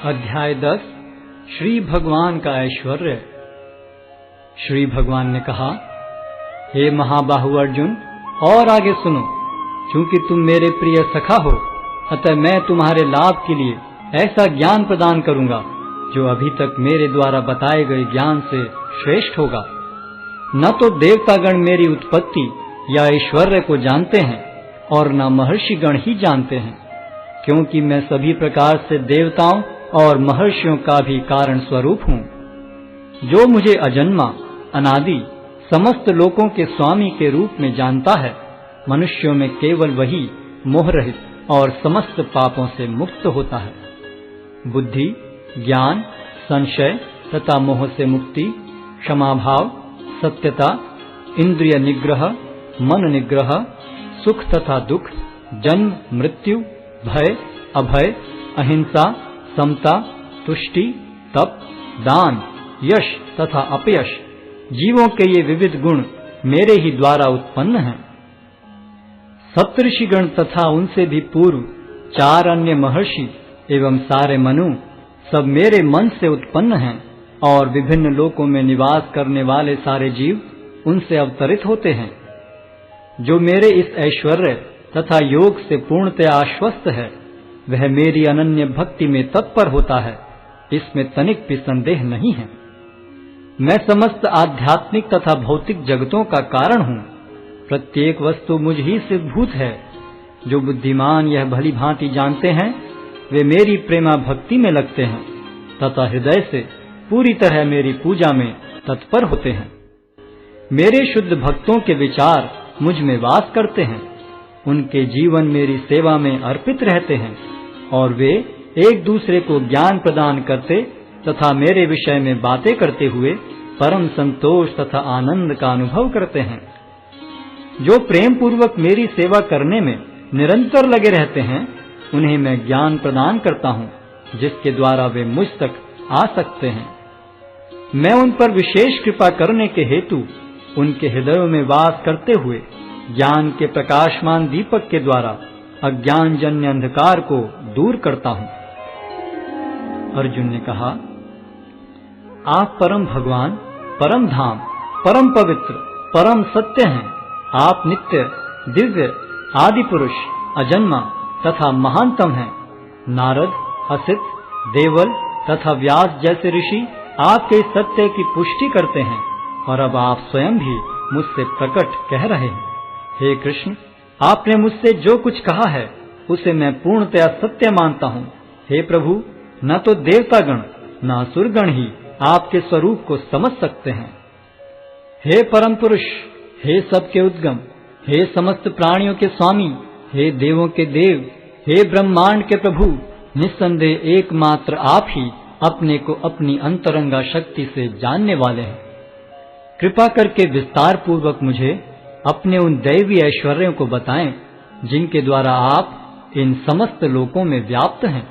अध्याय 10 श्री भगवान का ऐश्वर्य। श्री भगवान ने कहा, हे महाबाहु अर्जुन, और आगे सुनो। चूंकि तुम मेरे प्रिय सखा हो, अतः मैं तुम्हारे लाभ के लिए ऐसा ज्ञान प्रदान करूंगा जो अभी तक मेरे द्वारा बताए गए ज्ञान से श्रेष्ठ होगा। न तो देवतागण मेरी उत्पत्ति या ऐश्वर्य को जानते हैं और न महर्षिगण ही जानते हैं, क्योंकि मैं सभी प्रकार से देवताओं और महर्षियों का भी कारण स्वरूप हूँ। जो मुझे अजन्मा, अनादि, समस्त लोकों के स्वामी के रूप में जानता है, मनुष्यों में केवल वही मोह रहित और समस्त पापों से मुक्त होता है। बुद्धि, ज्ञान, संशय तथा मोह से मुक्ति, क्षमाभाव, सत्यता, इंद्रिय निग्रह, मन निग्रह, सुख तथा दुख, जन्म मृत्यु, भय अभय, अहिंसा, समता, तुष्टि, तप, दान, यश तथा अपयश, जीवों के ये विविध गुण मेरे ही द्वारा उत्पन्न हैं। सप्तऋषिगण तथा उनसे भी पूर्व 4 अन्य महर्षि एवं सारे मनु सब मेरे मन से उत्पन्न हैं, और विभिन्न लोकों में निवास करने वाले सारे जीव उनसे अवतरित होते हैं। जो मेरे इस ऐश्वर्य तथा योग से पूर्णतया आश्वस्त है, वह मेरी अनन्य भक्ति में तत्पर होता है, इसमें तनिक भी संदेह नहीं है। मैं समस्त आध्यात्मिक तथा भौतिक जगतों का कारण हूँ। प्रत्येक वस्तु मुझ ही से भूत है। जो बुद्धिमान यह भली भांति जानते हैं, वे मेरी प्रेमा भक्ति में लगते हैं तथा हृदय से पूरी तरह मेरी पूजा में तत्पर होते हैं। मेरे शुद्ध भक्तों के विचार मुझ में वास करते हैं। उनके जीवन मेरी सेवा में अर्पित रहते हैं, और वे एक दूसरे को ज्ञान प्रदान करते तथा मेरे विषय में बातें करते हुए परम संतोष तथा आनंद का अनुभव करते हैं। जो प्रेम पूर्वक मेरी सेवा करने में निरंतर लगे रहते हैं, उन्हें मैं ज्ञान प्रदान करता हूँ, जिसके द्वारा वे मुझ तक आ सकते हैं। मैं उन पर विशेष कृपा करने के हेतु उनके हृदयों में वास करते हुए ज्ञान के प्रकाशमान दीपक के द्वारा अज्ञान जन्य अंधकार को दूर करता हूँ। अर्जुन ने कहा, आप परम भगवान, परम धाम, परम पवित्र, परम सत्य हैं। आप नित्य, दिव्य, आदि पुरुष, अजन्मा तथा महानतम हैं। नारद, असित, देवल तथा व्यास जैसे ऋषि आपके सत्य की पुष्टि करते हैं, और अब आप स्वयं भी मुझसे प्रकट कह रहे हैं। हे कृष्ण, आपने मुझसे जो कुछ कहा है उसे मैं पूर्णतया सत्य मानता हूँ। हे प्रभु, न तो देवतागण न असुरगण ही आपके स्वरूप को समझ सकते हैं। हे परम पुरुष, हे सबके उद्गम, हे समस्त प्राणियों के स्वामी, हे देवों के देव, हे ब्रह्मांड के प्रभु, निस्संदेह एकमात्र आप ही अपने को अपनी अंतरंगा शक्ति से जानने वाले हैं। कृपा करके विस्तार पूर्वक मुझे अपने उन दैवी ऐश्वर्यों को बताएं, जिनके द्वारा आप इन समस्त लोकों में व्याप्त हैं।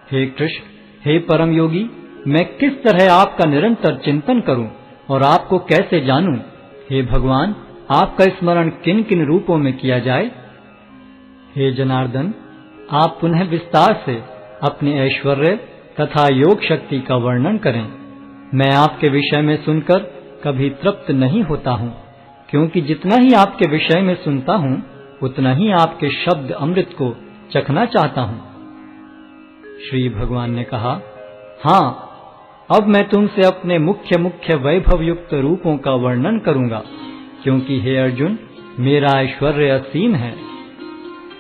हे कृष्ण, हे परम योगी, मैं किस तरह आपका निरंतर चिंतन करूं और आपको कैसे जानूं? हे भगवान, आपका स्मरण किन किन रूपों में किया जाए? हे जनार्दन, आप पुनः विस्तार से अपने ऐश्वर्य तथा योग शक्ति का वर्णन करें। मैं आपके विषय में सुनकर कभी तृप्त नहीं होता हूँ, क्योंकि जितना ही आपके विषय में सुनता हूँ, उतना ही आपके शब्द अमृत को चखना चाहता हूँ। श्री भगवान ने कहा, हाँ, अब मैं तुमसे अपने मुख्य मुख्य वैभव युक्त रूपों का वर्णन करूंगा, क्योंकि हे अर्जुन, मेरा ऐश्वर्य असीम है।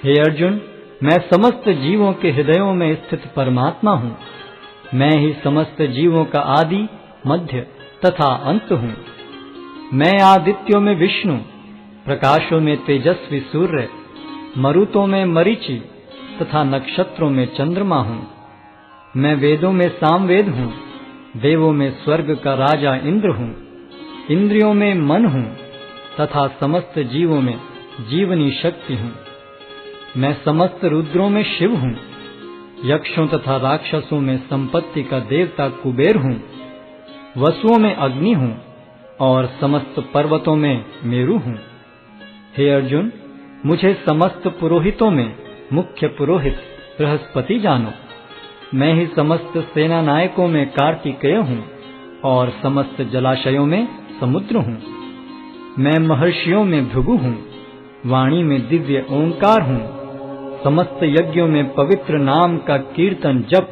हे अर्जुन, मैं समस्त जीवों के हृदयों में स्थित परमात्मा हूँ। मैं ही समस्त जीवों का आदि, मध्य तथा अंत हूँ। मैं आदित्यों में विष्णु, प्रकाशों में तेजस्वी सूर्य, मरुतों में मरीचि तथा नक्षत्रों में चंद्रमा हूँ। मैं वेदों में सामवेद हूँ, देवों में स्वर्ग का राजा इंद्र हूँ, इंद्रियों में मन हूँ तथा समस्त जीवों में जीवनी शक्ति हूँ। मैं समस्त रुद्रों में शिव हूँ, यक्षों तथा राक्षसों में संपत्ति का देवता कुबेर हूँ, वसुओं में अग्नि हूँ और समस्त पर्वतों में मेरु हूँ। हे अर्जुन, मुझे समस्त पुरोहितों में मुख्य पुरोहित बृहस्पति जानो। मैं ही समस्त सेना नायकों में कार्तिकेय हूँ और समस्त जलाशयों में समुद्र हूँ। मैं महर्षियों में भृगु हूँ, वाणी में दिव्य ओंकार हूँ, समस्त यज्ञों में पवित्र नाम का कीर्तन जप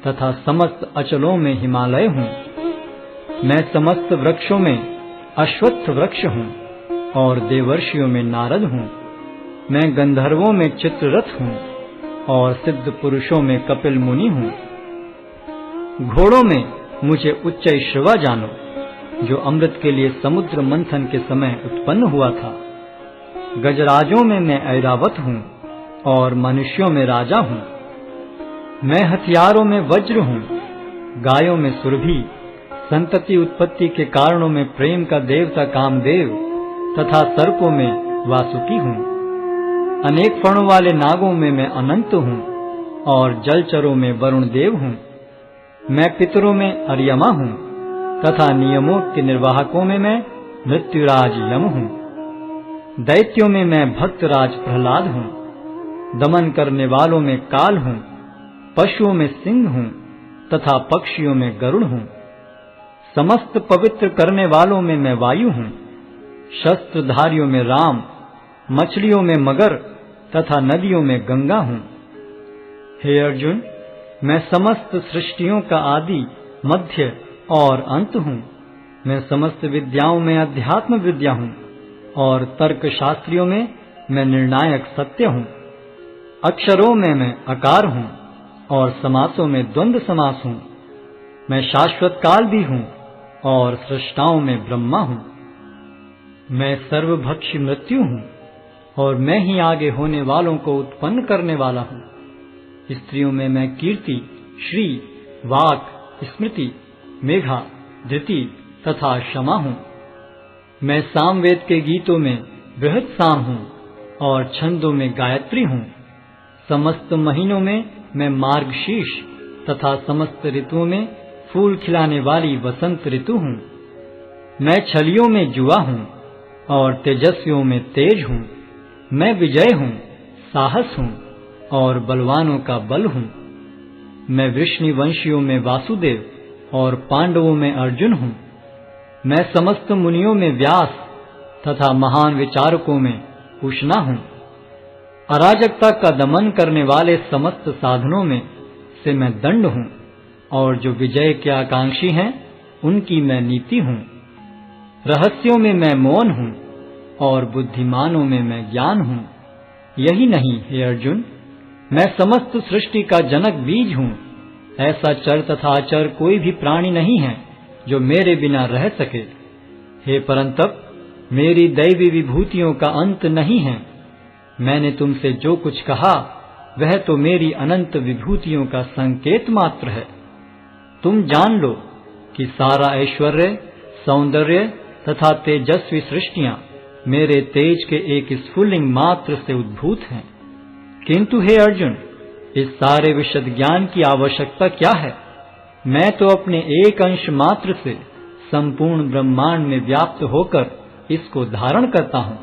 तथा समस्त अचलों में हिमालय हूँ। मैं समस्त वृक्षों में अश्वत्थ वृक्ष हूँ और देवर्षियों में नारद हूँ। मैं गंधर्वों में चित्ररथ हूँ और सिद्ध पुरुषों में कपिल मुनि हूँ। घोड़ों में मुझे उच्चैश्रवा जानो, जो अमृत के लिए समुद्र मंथन के समय उत्पन्न हुआ था। गजराजों में मैं ऐरावत हूँ और मनुष्यों में राजा हूँ। मैं हथियारों में वज्र हूँ, गायों में सुरभि, संतति उत्पत्ति के कारणों में प्रेम का देवता कामदेव तथा सर्पों में वासुकी हूँ। अनेक फणों वाले नागों में मैं अनंत हूँ और जलचरों में वरुण देव हूँ। मैं पितरों में अर्यमा हूँ तथा नियमों के निर्वाहकों में मैं मृत्युराज यम हूँ। दैत्यों में मैं भक्तराज प्रहलाद हूँ, दमन करने वालों में काल हूँ, पशुओं में सिंह हूँ तथा पक्षियों में गरुड़ हूँ। समस्त पवित्र करने वालों में मैं वायु हूँ, शस्त्रधारियों में राम, मछलियों में मगर तथा नदियों में गंगा हूँ। हे अर्जुन, मैं समस्त सृष्टियों का आदि, मध्य और अंत हूँ। मैं समस्त विद्याओं में अध्यात्म विद्या हूँ और तर्क शास्त्रियों में मैं निर्णायक सत्य हूँ। अक्षरों में मैं अकार हूँ और समासों में द्वंद्व समास हूँ। मैं शाश्वत काल भी हूँ और सृष्टाओं में ब्रह्मा हूँ। मैं सर्वभक्षी मृत्यु हूँ और मैं ही आगे होने वालों को उत्पन्न करने वाला हूँ। स्त्रियों में मैं कीर्ति, श्री, वाक, स्मृति, मेघा, धृति तथा क्षमा हूँ। मैं सामवेद के गीतों में बृहत साम हूँ और छंदों में गायत्री हूँ। समस्त महीनों में मैं मार्गशीर्ष तथा समस्त ऋतुओं में फूल खिलाने वाली वसंत ऋतु हूँ। मैं छलियों में जुआ हूँ और तेजस्वियों में तेज हूँ। मैं विजय हूँ, साहस हूँ और बलवानों का बल हूँ। मैं वृष्णिवंशियों में वासुदेव और पांडवों में अर्जुन हूँ। मैं समस्त मुनियों में व्यास तथा महान विचारकों में उष्णा हूँ। अराजकता का दमन करने वाले समस्त साधनों में से मैं दंड हूँ और जो विजय के आकांक्षी हैं उनकी मैं नीति हूँ। रहस्यों में मैं मौन हूँ और बुद्धिमानों में मैं ज्ञान हूँ। यही नहीं हे अर्जुन, मैं समस्त सृष्टि का जनक बीज हूँ। ऐसा चर तथा अचर कोई भी प्राणी नहीं है जो मेरे बिना रह सके। हे परंतप, मेरी दैवी विभूतियों का अंत नहीं है। मैंने तुमसे जो कुछ कहा वह तो मेरी अनंत विभूतियों का संकेत मात्र है। तुम जान लो कि सारा ऐश्वर्य, सौंदर्य तथा तेजस्वी सृष्टियां मेरे तेज के एक स्फुल्लिंग मात्र से उद्भूत हैं। किंतु हे अर्जुन, इस सारे विशद ज्ञान की आवश्यकता क्या है? मैं तो अपने एक अंश मात्र से संपूर्ण ब्रह्मांड में व्याप्त होकर इसको धारण करता हूँ।